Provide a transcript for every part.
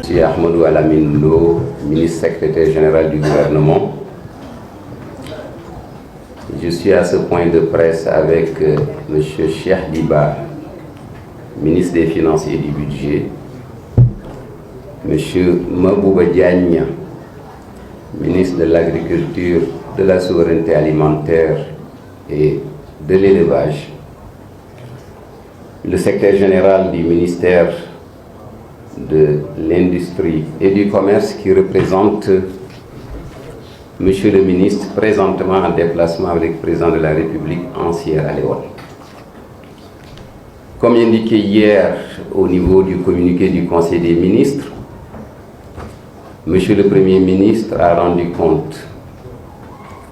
Je suis Ahmadou Alamine Lo, ministre secrétaire général du gouvernement. Je suis à ce point de presse avec M. Cheikh Diba, ministre des Finances et du Budget, M. Mabouba Diagne, ministre de l'Agriculture, de la Souveraineté alimentaire et de l'Élevage, le secrétaire général du ministère de l'Industrie et du Commerce qui représente Monsieur le ministre, présentement en déplacement avec le président de la République en Sierra Leone. Comme indiqué hier au niveau du communiqué du Conseil des ministres, Monsieur le Premier ministre a rendu compte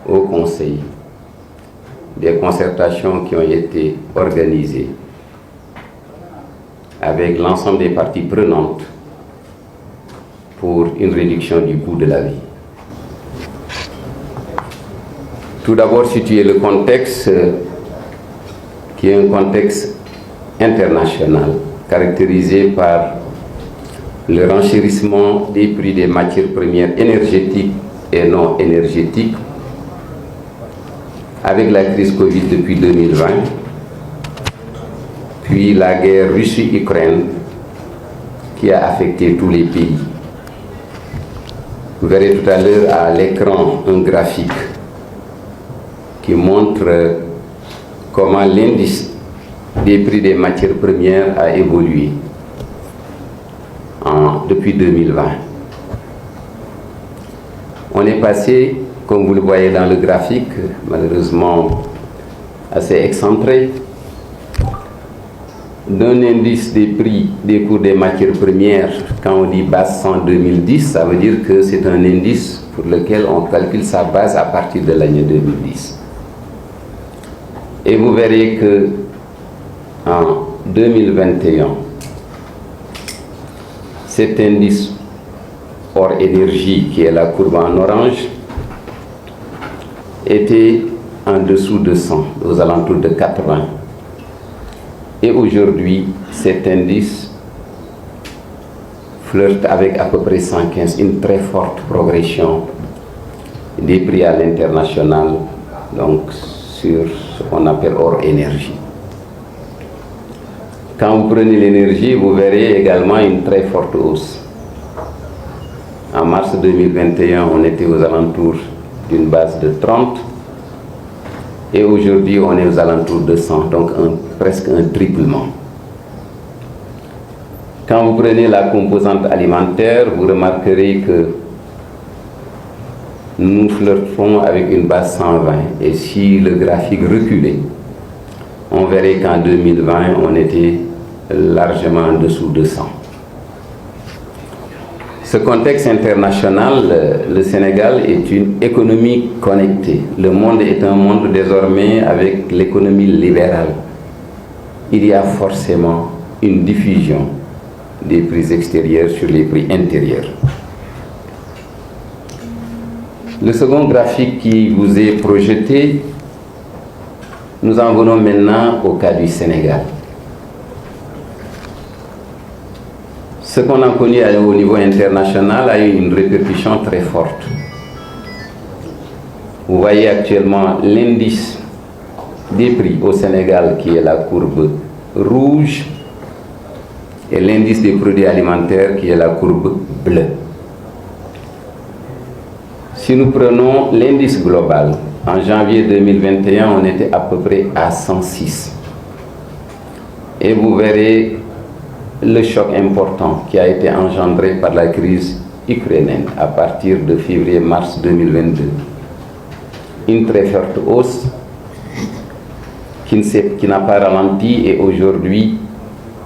au Conseil des concertations qui ont été organisées avec l'ensemble des parties prenantes pour une réduction du coût de la vie. Tout d'abord, situer le contexte qui est un contexte international caractérisé par le renchérissement des prix des matières premières énergétiques et non énergétiques avec la crise Covid depuis 2020, puis la guerre Russie-Ukraine qui a affecté tous les pays. Vous verrez tout à l'heure à l'écran un graphique qui montre comment l'indice des prix des matières premières a évolué depuis 2020. On est passé, comme vous le voyez dans le graphique, malheureusement assez excentré, d'un indice des prix des cours des matières premières. Quand on dit base 100 2010, ça veut dire que c'est un indice pour lequel on calcule sa base à partir de l'année 2010. Et vous verrez que en 2021, cet indice hors énergie, qui est la courbe en orange, était en dessous de 100, aux alentours de 80. Et aujourd'hui, cet indice flirte avec à peu près 115, une très forte progression des prix à l'international, donc sur ce qu'on appelle hors énergie. Quand vous prenez l'énergie, vous verrez également une très forte hausse. En mars 2021, on était aux alentours d'une base de 30 et aujourd'hui on est aux alentours de 100, donc presque un triplement. Quand vous prenez la composante alimentaire, vous remarquerez que nous flirtons avec une base 120 et si le graphique reculait, on verrait qu'en 2020 on était largement en dessous de 100. Ce contexte international, le Sénégal est une économie connectée. Le monde est un monde désormais avec l'économie libérale. Il y a forcément une diffusion des prix extérieurs sur les prix intérieurs. Le second graphique qui vous est projeté, nous en venons maintenant au cas du Sénégal. Ce qu'on a connu au niveau international a eu une répercussion très forte. Vous voyez actuellement l'indice des prix au Sénégal qui est la courbe rouge et l'indice des produits alimentaires qui est la courbe bleue. Si nous prenons l'indice global, en janvier 2021, on était à peu près à 106. Et vous verrez le choc important qui a été engendré par la crise ukrainienne à partir de février-mars 2022. Une très forte hausse qui n'a pas ralenti et aujourd'hui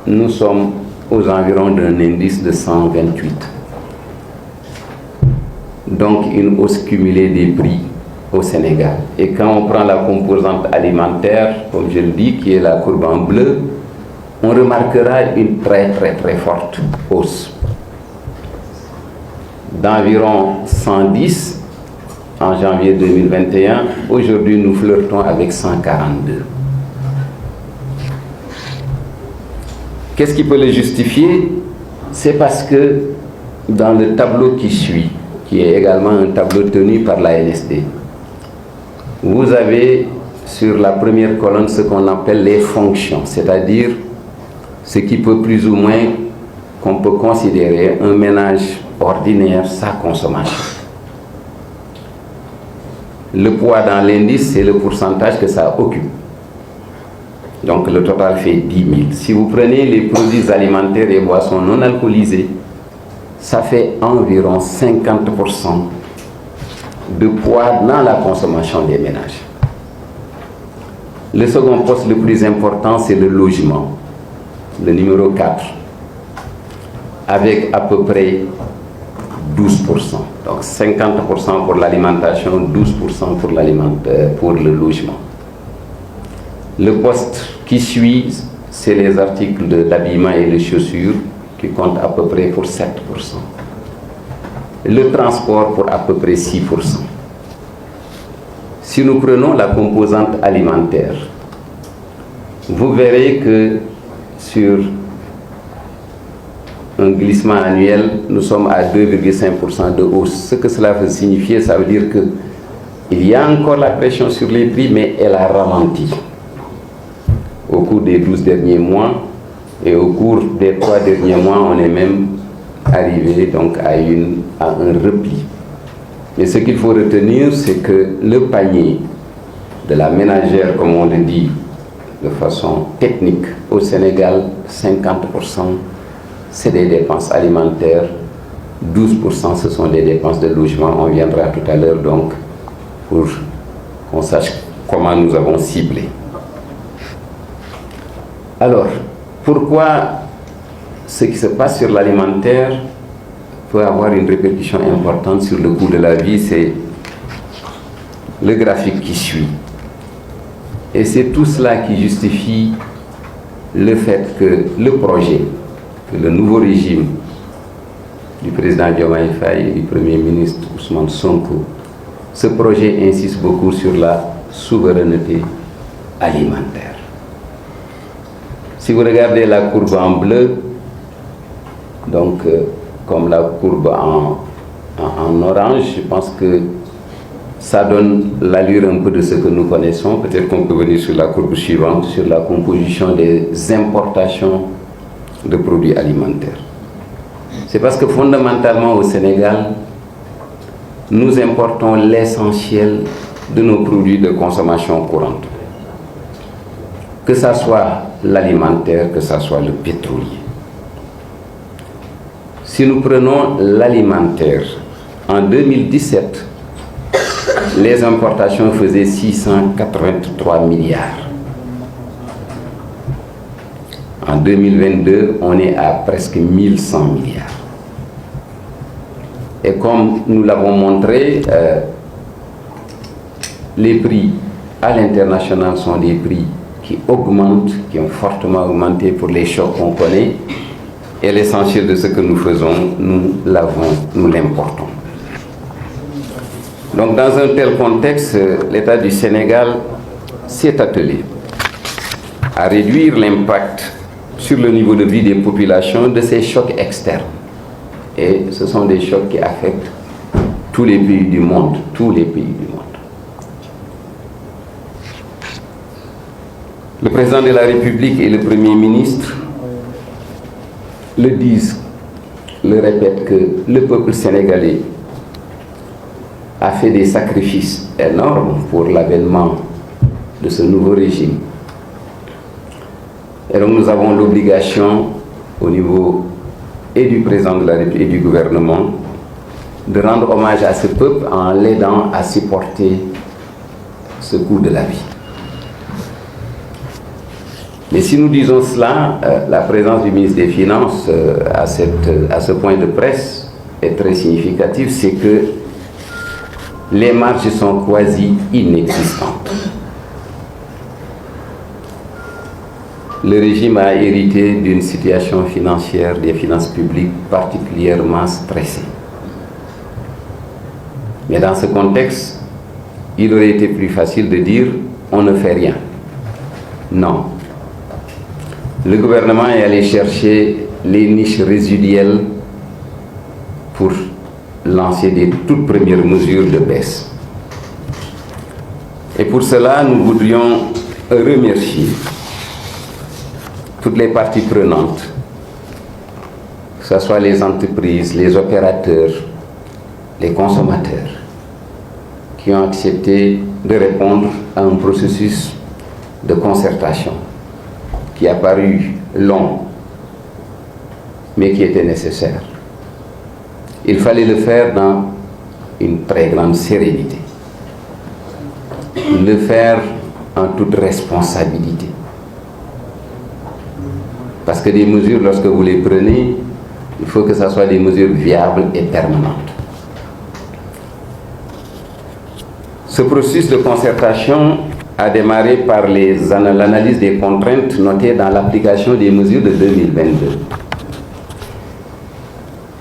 nous sommes aux environs d'un indice de 128. Donc une hausse cumulée des prix au Sénégal. Et quand on prend la composante alimentaire, comme je le dis, qui est la courbe en bleu, on remarquera une très forte hausse d'environ 110 en janvier 2021. Aujourd'hui, nous flirtons avec 142. Qu'est-ce qui peut le justifier? C'est parce que dans le tableau qui suit, qui est également un tableau tenu par la NSD, vous avez sur la première colonne ce qu'on appelle les fonctions, c'est-à-dire ce qui peut plus ou moins, qu'on peut considérer un ménage ordinaire, sa consommation. Le poids dans l'indice, c'est le pourcentage que ça occupe. Donc le total fait 10 000. Si vous prenez les produits alimentaires et boissons non alcoolisés, ça fait environ 50% de poids dans la consommation des ménages. Le second poste le plus important, c'est le logement, le numéro 4, avec à peu près 12%. Donc 50% pour l'alimentation, 12% pour le logement. Le poste qui suit, c'est les articles d'habillement et les chaussures qui comptent à peu près pour 7%. Le transport pour à peu près 6%. Si nous prenons la composante alimentaire, vous verrez que sur un glissement annuel, nous sommes à 2,5% de hausse. Ce que cela veut signifier, ça veut dire qu'il y a encore la pression sur les prix, mais elle a ralenti au cours des 12 derniers mois, et au cours des 3 derniers mois, on est même arrivé donc à un repli. Mais ce qu'il faut retenir, c'est que le panier de la ménagère, comme on le dit de façon technique, au Sénégal, 50%, c'est des dépenses alimentaires, 12% ce sont des dépenses de logement. On viendra tout à l'heure donc pour qu'on sache comment nous avons ciblé. Alors, pourquoi ce qui se passe sur l'alimentaire peut avoir une répercussion importante sur le coût de la vie? C'est le graphique qui suit. Et c'est tout cela qui justifie le fait que le projet, que le nouveau régime du président Diomaye Faye et du Premier ministre Ousmane Sonko, ce projet insiste beaucoup sur la souveraineté alimentaire. Si vous regardez la courbe en bleu, donc comme la courbe en orange, je pense que ça donne l'allure un peu de ce que nous connaissons. Peut-être qu'on peut venir sur la courbe suivante, sur la composition des importations de produits alimentaires. C'est parce que fondamentalement au Sénégal, nous importons l'essentiel de nos produits de consommation courante. Que ce soit l'alimentaire, que ce soit le pétrolier. Si nous prenons l'alimentaire, en 2017, les importations faisaient 683 milliards. En 2022, on est à presque 1100 milliards. Et comme nous l'avons montré, les prix à l'international sont des prix qui augmentent, qui ont fortement augmenté pour les chocs qu'on connaît. Et l'essentiel de ce que nous faisons, nous l'importons. Donc dans un tel contexte, l'État du Sénégal s'est attelé à réduire l'impact sur le niveau de vie des populations de ces chocs externes. Et ce sont des chocs qui affectent tous les pays du monde, tous les pays du monde. Le président de la République et le Premier ministre le disent, le répètent, que le peuple sénégalais a fait des sacrifices énormes pour l'avènement de ce nouveau régime. Et donc nous avons l'obligation, au niveau et du président de la République et du gouvernement, de rendre hommage à ce peuple en l'aidant à supporter ce coût de la vie. Mais si nous disons cela, la présence du ministre des Finances à ce point de presse est très significative, c'est que les marges sont quasi inexistantes. Le régime a hérité d'une situation financière des finances publiques particulièrement stressée. Mais dans ce contexte, il aurait été plus facile de dire on ne fait rien. Non. Le gouvernement est allé chercher les niches résiduelles pour lancer des toutes premières mesures de baisse. Et pour cela, nous voudrions remercier toutes les parties prenantes, que ce soit les entreprises, les opérateurs, les consommateurs, qui ont accepté de répondre à un processus de concertation qui a paru long, mais qui était nécessaire. Il fallait le faire dans une très grande sérénité, le faire en toute responsabilité. Parce que des mesures, lorsque vous les prenez, il faut que ce soit des mesures viables et permanentes. Ce processus de concertation a démarré par l'analyse des contraintes notées dans l'application des mesures de 2022.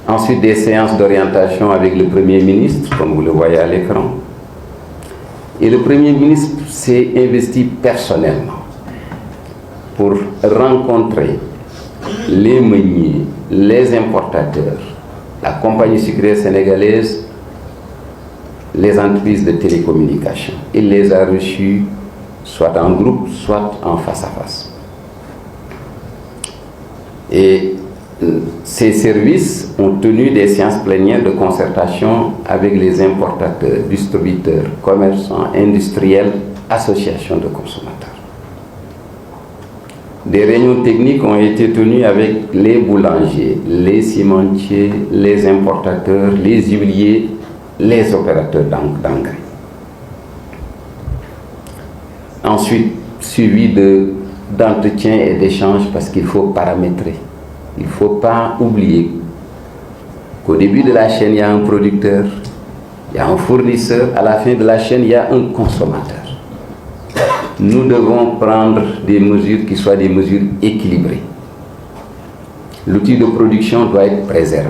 Ensuite, des séances d'orientation avec le Premier ministre, comme vous le voyez à l'écran. Et le Premier ministre s'est investi personnellement pour rencontrer les meuniers, les importateurs, la compagnie sucrière sénégalaise, les entreprises de télécommunications. Il les a reçus soit en groupe, soit en face à face. Et ces services ont tenu des séances plénières de concertation avec les importateurs, distributeurs, commerçants, industriels, associations de consommateurs. Des réunions techniques ont été tenues avec les boulangers, les cimentiers, les importateurs, les huiliers, les opérateurs d'engrais. Ensuite, suivi d'entretiens et d'échanges parce qu'il faut paramétrer. Il ne faut pas oublier qu'au début de la chaîne, il y a un producteur, il y a un fournisseur, à la fin de la chaîne, il y a un consommateur. Nous devons prendre des mesures qui soient des mesures équilibrées. L'outil de production doit être préservé.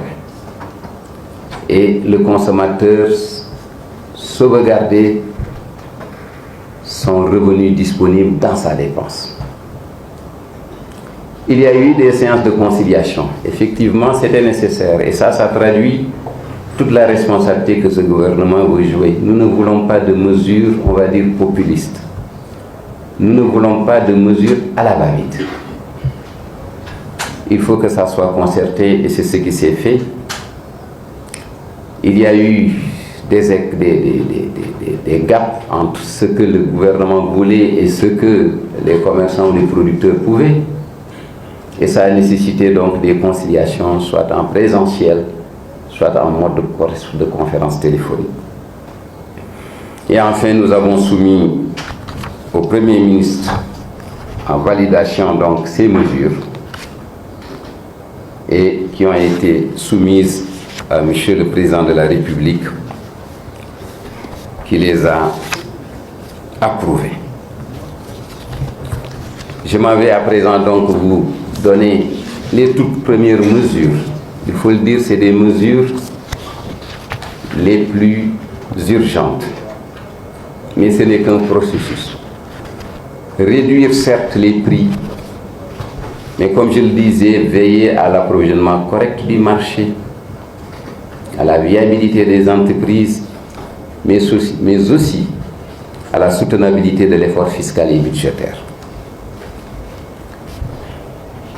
Et le consommateur sauvegarder son revenu disponible dans sa dépense. Il y a eu des séances de conciliation. Effectivement, c'était nécessaire. Et ça traduit toute la responsabilité que ce gouvernement veut jouer. Nous ne voulons pas de mesures, on va dire, populistes. Nous ne voulons pas de mesures à la va-vite. Il faut que ça soit concerté et c'est ce qui s'est fait. Il y a eu des gaps entre ce que le gouvernement voulait et ce que les commerçants ou les producteurs pouvaient. Et ça a nécessité donc des conciliations, soit en présentiel, soit en mode de conférence téléphonique. Et enfin, nous avons soumis au Premier ministre en validation donc ces mesures et qui ont été soumises à Monsieur le Président de la République qui les a approuvées. Je m'en vais à présent donc vous donner les toutes premières mesures. Il faut le dire, c'est des mesures les plus urgentes. Mais ce n'est qu'un processus. Réduire certes les prix, mais comme je le disais, veiller à l'approvisionnement correct du marché, à la viabilité des entreprises, mais aussi à la soutenabilité de l'effort fiscal et budgétaire.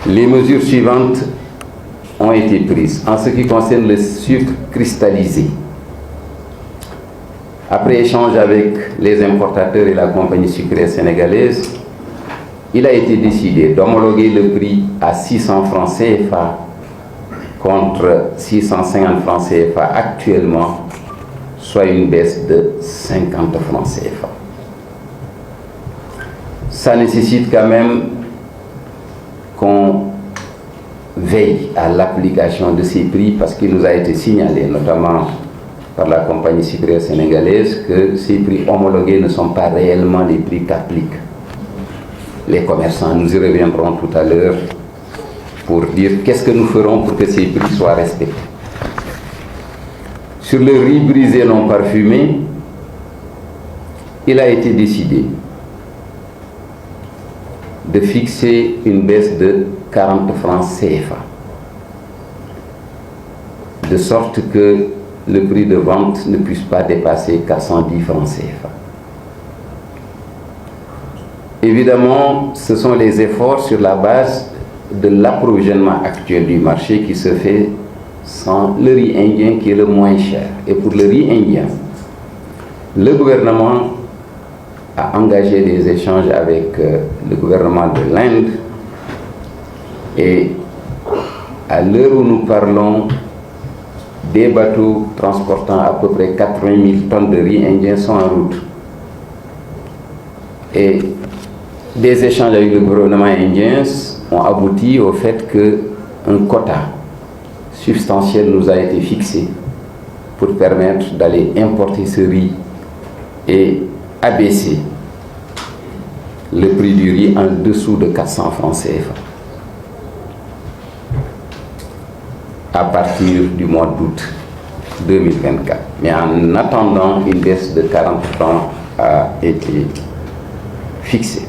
Les mesures suivantes ont été prises. En ce qui concerne le sucre cristallisé, après échange avec les importateurs et la compagnie sucrière sénégalaise, il a été décidé d'homologuer le prix à 600 francs CFA contre 650 francs CFA actuellement, soit une baisse de 50 francs CFA. Ça nécessite quand même qu'on veille à l'application de ces prix parce qu'il nous a été signalé, notamment par la compagnie sucrière sénégalaise, que ces prix homologués ne sont pas réellement les prix qu'appliquent les commerçants. Nous y reviendrons tout à l'heure pour dire qu'est-ce que nous ferons pour que ces prix soient respectés. Sur le riz brisé non parfumé, il a été décidé de fixer une baisse de 40 francs CFA. de sorte que le prix de vente ne puisse pas dépasser 410 francs CFA. Évidemment, ce sont les efforts sur la base de l'approvisionnement actuel du marché qui se fait sans le riz indien qui est le moins cher. Et pour le riz indien, le gouvernement a engagé des échanges avec le gouvernement de l'Inde et à l'heure où nous parlons, des bateaux transportant à peu près 80 000 tonnes de riz indien sont en route. Et des échanges avec le gouvernement indien ont abouti au fait qu'un quota substantiel nous a été fixé pour permettre d'aller importer ce riz et abaisser le prix du riz en dessous de 400 francs CFA à partir du mois d'août 2024. Mais en attendant, une baisse de 40 francs a été fixée.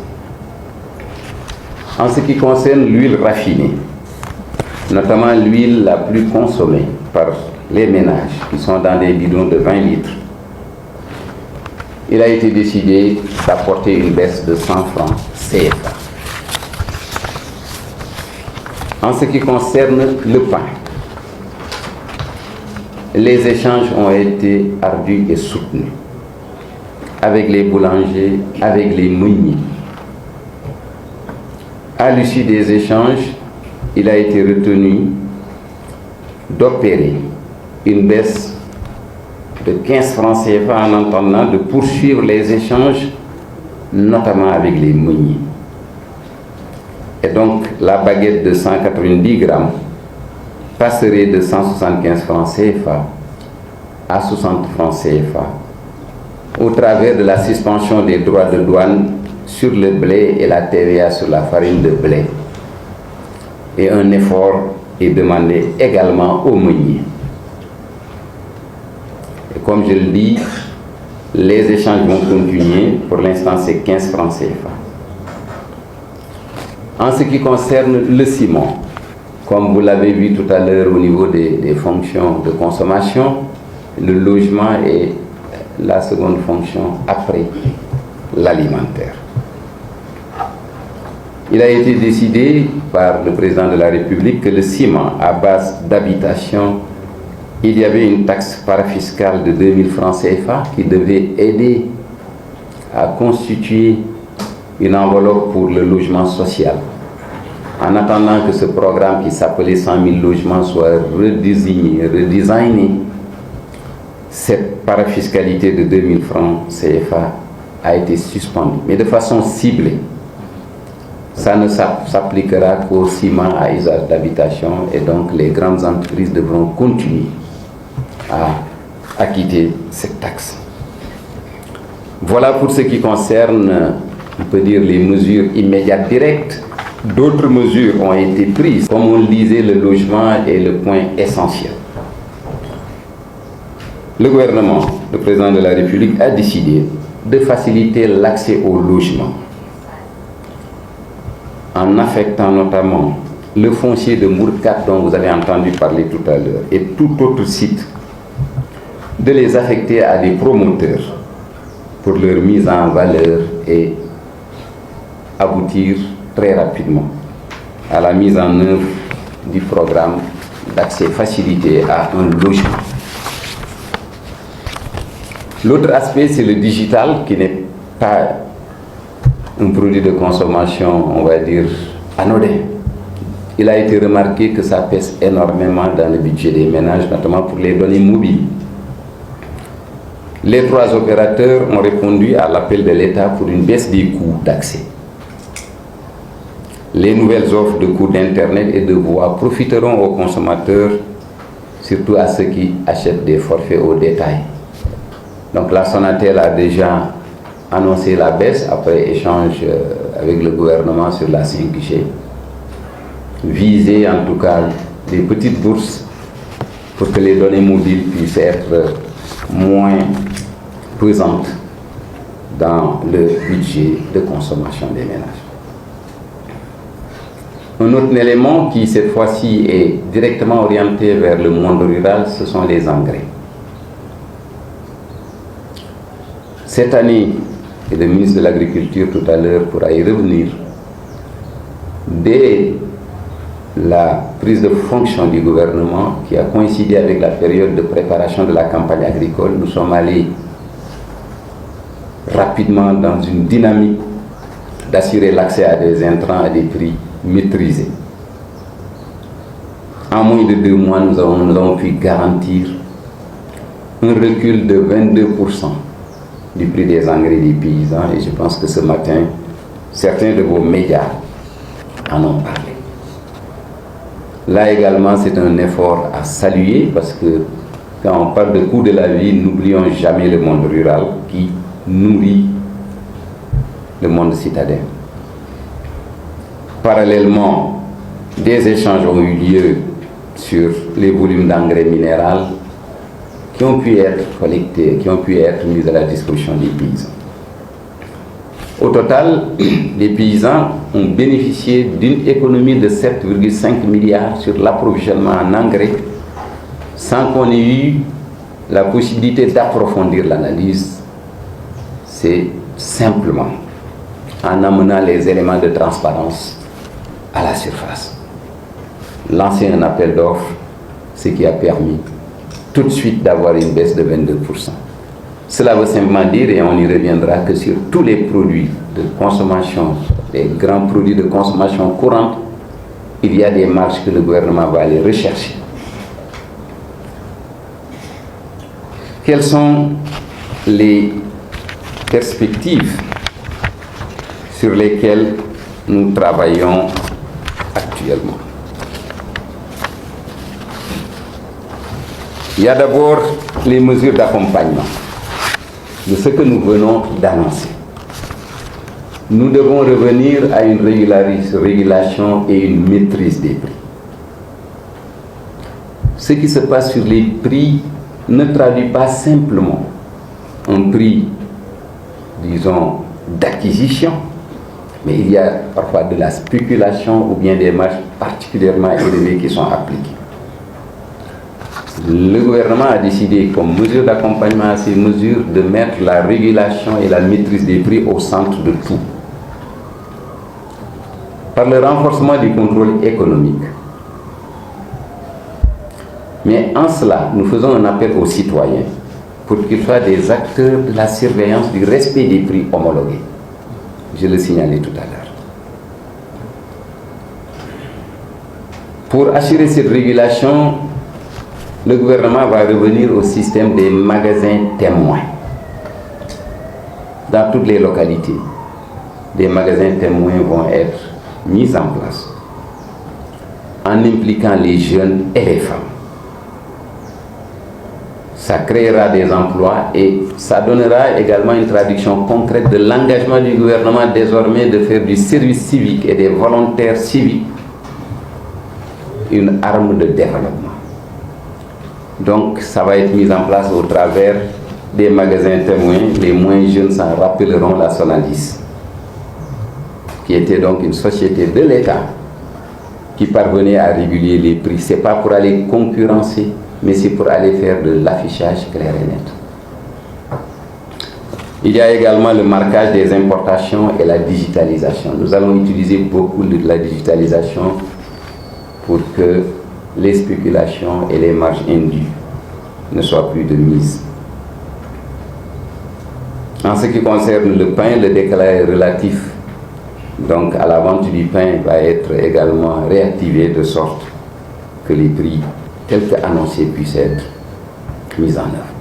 En ce qui concerne l'huile raffinée, notamment l'huile la plus consommée par les ménages qui sont dans des bidons de 20 litres, il a été décidé d'apporter une baisse de 100 francs CFA. En ce qui concerne le pain, les échanges ont été ardus et soutenus avec les boulangers, avec les meuniers. À l'issue des échanges, il a été retenu d'opérer une baisse de 15 francs CFA en entendant de poursuivre les échanges, notamment avec les meuniers. Et donc, la baguette de 190 grammes passerait de 175 francs CFA à 60 francs CFA au travers de la suspension des droits de douane sur le blé et la TVA sur la farine de blé. Et un effort est demandé également aux meuniers. Et comme je le dis, les échanges vont continuer. Pour l'instant, c'est 15 francs CFA. En ce qui concerne le ciment, comme vous l'avez vu tout à l'heure au niveau des fonctions de consommation, le logement est la seconde fonction après l'alimentaire. Il a été décidé par le président de la République que le ciment à base d'habitation, il y avait une taxe parafiscale de 2000 francs CFA qui devait aider à constituer une enveloppe pour le logement social. En attendant que ce programme qui s'appelait 100 000 logements soit redesigné, cette parafiscalité de 2000 francs CFA a été suspendue, mais de façon ciblée. Ça ne s'appliquera qu'au ciment à usage d'habitation et donc les grandes entreprises devront continuer à acquitter cette taxe. Voilà pour ce qui concerne, on peut dire, les mesures immédiates directes. D'autres mesures ont été prises. Comme on le disait, le logement est le point essentiel. Le gouvernement, le président de la République, a décidé de faciliter l'accès au logement en affectant notamment le foncier de Mourkat dont vous avez entendu parler tout à l'heure et tout autre site, de les affecter à des promoteurs pour leur mise en valeur et aboutir très rapidement à la mise en œuvre du programme d'accès facilité à un logement. L'autre aspect, c'est le digital, qui n'est pas un produit de consommation, on va dire, anodin. Il a été remarqué que ça pèse énormément dans le budget des ménages, notamment pour les données mobiles. Les trois opérateurs ont répondu à l'appel de l'État pour une baisse des coûts d'accès. Les nouvelles offres de coûts d'Internet et de voix profiteront aux consommateurs, surtout à ceux qui achètent des forfaits au détail. Donc la Sonatel a déjà annoncé la baisse après échange avec le gouvernement sur la 5G. Viser en tout cas les petites bourses pour que les données mobiles puissent être moins pesantes dans le budget de consommation des ménages. Un Un autre élément qui, cette fois-ci, est directement orienté vers le monde rural, ce sont les engrais. Cette année, et le ministre de l'Agriculture tout à l'heure pourra y revenir, dès la prise de fonction du gouvernement, qui a coïncidé avec la période de préparation de la campagne agricole, nous sommes allés rapidement dans une dynamique d'assurer l'accès à des intrants à des prix maîtrisés. En moins de 2 mois, nous avons pu garantir un recul de 22% du prix des engrais des paysans, et je pense que ce matin, certains de vos médias en ont parlé. Là également, c'est un effort à saluer, parce que quand on parle de coût de la vie, n'oublions jamais le monde rural qui nourrit le monde citadin. Parallèlement, des échanges ont eu lieu sur les volumes d'engrais minéral qui ont pu être collectés, qui ont pu être mis à la disposition des paysans. Au total, les paysans ont bénéficié d'une économie de 7,5 milliards sur l'approvisionnement en engrais, sans qu'on ait eu la possibilité d'approfondir l'analyse. C'est simplement en amenant les éléments de transparence à la surface. Lancer un appel d'offres, ce qui a permis tout de suite d'avoir une baisse de 22%. Cela veut simplement dire, et on y reviendra, que sur tous les produits de consommation, les grands produits de consommation courante, il y a des marges que le gouvernement va aller rechercher. Quelles sont les perspectives sur lesquelles nous travaillons actuellement? Il y a d'abord les mesures d'accompagnement de ce que nous venons d'annoncer. Nous devons revenir à une régulation et une maîtrise des prix. Ce qui se passe sur les prix ne traduit pas simplement un prix, disons, d'acquisition, mais il y a parfois de la spéculation ou bien des marges particulièrement élevées qui sont appliquées. Le gouvernement a décidé, comme mesure d'accompagnement à ces mesures, de mettre la régulation et la maîtrise des prix au centre de tout. Par le renforcement du contrôle économique. Mais en cela, nous faisons un appel aux citoyens pour qu'ils soient des acteurs de la surveillance du respect des prix homologués. Je le signalais tout à l'heure. Pour assurer cette régulation, le gouvernement va revenir au système des magasins témoins. Dans toutes les localités, des magasins témoins vont être mis en place en impliquant les jeunes et les femmes. Ça créera des emplois et ça donnera également une traduction concrète de l'engagement du gouvernement désormais de faire du service civique et des volontaires civiques une arme de développement. Donc ça va être mis en place au travers des magasins témoins. Les moins jeunes s'en rappelleront, la Sonadis, qui était donc une société de l'État qui parvenait à réguler les prix. Ce n'est pas pour aller concurrencer, mais c'est pour aller faire de l'affichage clair et net. Il y a également le marquage des importations et la digitalisation. Nous allons utiliser beaucoup de la digitalisation pour que les spéculations et les marges indues ne soient plus de mise. En ce qui concerne le pain, le décalage relatif donc à la vente du pain va être également réactivé de sorte que les prix tels qu'annoncés puissent être mis en œuvre.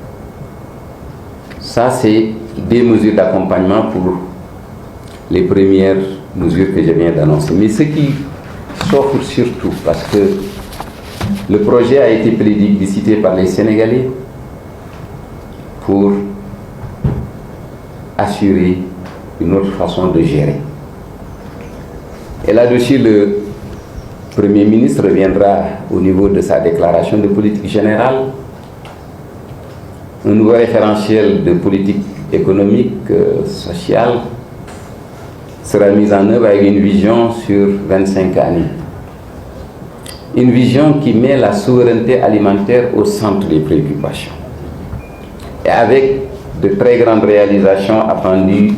Ça, c'est des mesures d'accompagnement pour les premières mesures que je viens d'annoncer. Mais ce qui s'offre surtout, parce que le projet a été plébiscité par les Sénégalais pour assurer une autre façon de gérer. Et là-dessus, le Premier ministre reviendra au niveau de sa déclaration de politique générale. Un nouveau référentiel de politique économique, sociale, sera mis en œuvre avec une vision sur 25 années Une vision qui met la souveraineté alimentaire au centre des préoccupations. Et avec de très grandes réalisations attendues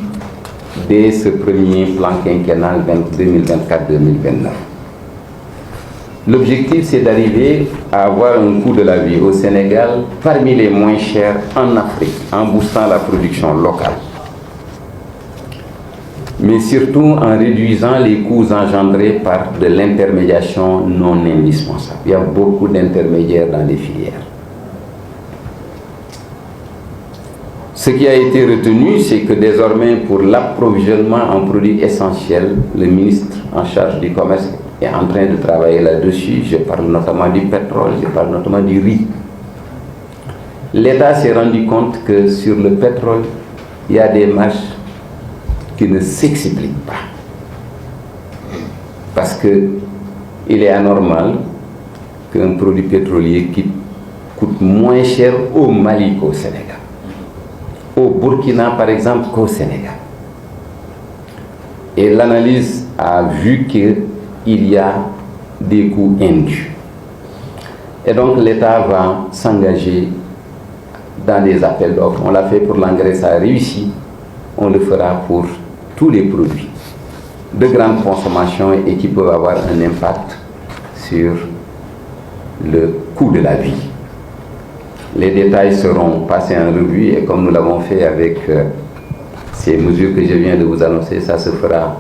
dès ce premier plan quinquennal 2024-2029. L'objectif, c'est d'arriver à avoir un coût de la vie au Sénégal parmi les moins chers en Afrique, en boostant la production locale. Mais surtout en réduisant les coûts engendrés par de l'intermédiation non indispensable. Il y a beaucoup d'intermédiaires dans les filières. Ce qui a été retenu, c'est que désormais, pour l'approvisionnement en produits essentiels, le ministre en charge du commerce est en train de travailler là-dessus. Je parle notamment du pétrole, je parle notamment du riz. L'État s'est rendu compte que sur le pétrole, il y a des marges qui ne s'expliquent pas. Parce qu'il est anormal qu'un produit pétrolier qui coûte moins cher au Mali qu'au Sénégal. Au Burkina, par exemple, qu'au Sénégal. Et l'analyse a vu qu'il y a des coûts indus. Et donc l'État va s'engager dans des appels d'offres. On l'a fait pour l'engrais, ça a réussi. On le fera pour tous les produits de grande consommation et qui peuvent avoir un impact sur le coût de la vie. Les détails seront passés en revue et comme nous l'avons fait avec ces mesures que je viens de vous annoncer, ça se fera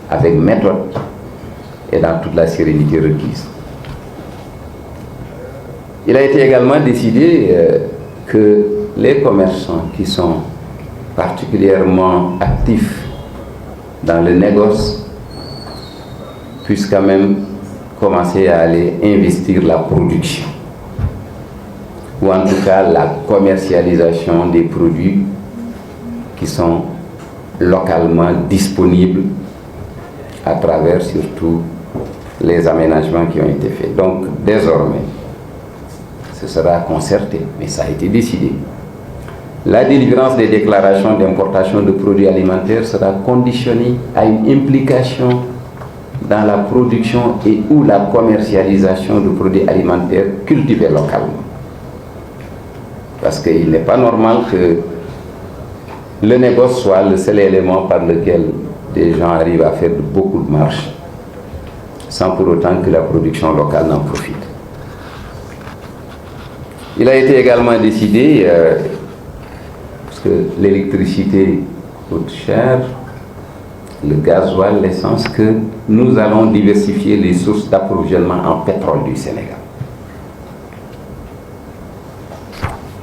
avec méthode et dans toute la sérénité requise. Il a été également décidé que les commerçants qui sont particulièrement actifs dans le négoce puissent quand même commencer à aller investir la production ou en tout cas la commercialisation des produits qui sont localement disponibles à travers surtout les aménagements qui ont été faits. Donc désormais, ce sera concerté, mais ça a été décidé. La délivrance des déclarations d'importation de produits alimentaires sera conditionnée à une implication dans la production et ou la commercialisation de produits alimentaires cultivés localement. Parce qu'il n'est pas normal que le négoce soit le seul élément par lequel des gens arrivent à faire beaucoup de marge, sans pour autant que la production locale n'en profite. Il a été également décidé, parce que l'électricité coûte cher, le gasoil, l'essence, que nous allons diversifier les sources d'approvisionnement en pétrole du Sénégal.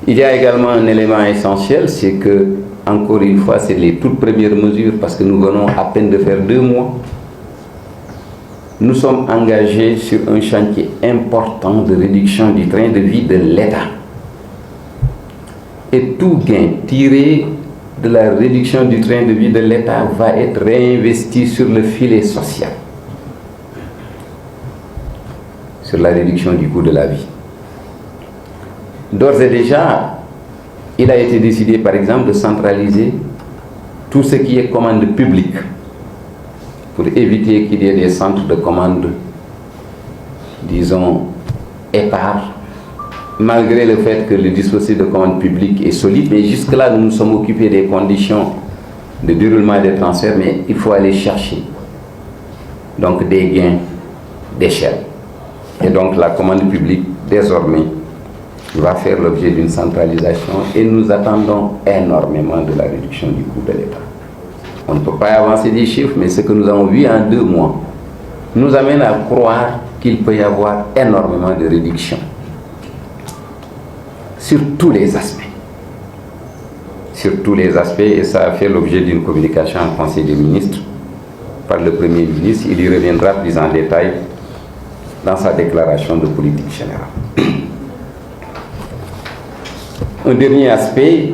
Il y a également un élément essentiel, c'est que, encore une fois, c'est les toutes premières mesures, parce que nous venons à peine de faire 2 mois. Nous sommes engagés sur un chantier important de réduction du train de vie de l'État. Et tout gain tiré de la réduction du train de vie de l'État va être réinvesti sur le filet social, sur la réduction du coût de la vie. D'ores et déjà, il a été décidé, par exemple, de centraliser tout ce qui est commande publique pour éviter qu'il y ait des centres de commande, disons, épars, malgré le fait que le dispositif de commande publique est solide. Mais jusque-là, nous nous sommes occupés des conditions de déroulement des transferts, mais il faut aller chercher donc des gains d'échelle. Et donc la commande publique, désormais, va faire l'objet d'une centralisation et nous attendons énormément de la réduction du coût de l'État. On ne peut pas avancer des chiffres, mais ce que nous avons vu en 2 mois nous amène à croire qu'il peut y avoir énormément de réduction sur tous les aspects. Sur tous les aspects, et ça a fait l'objet d'une communication en Conseil des ministres par le Premier ministre. Il y reviendra plus en détail dans sa déclaration de politique générale. Un dernier aspect,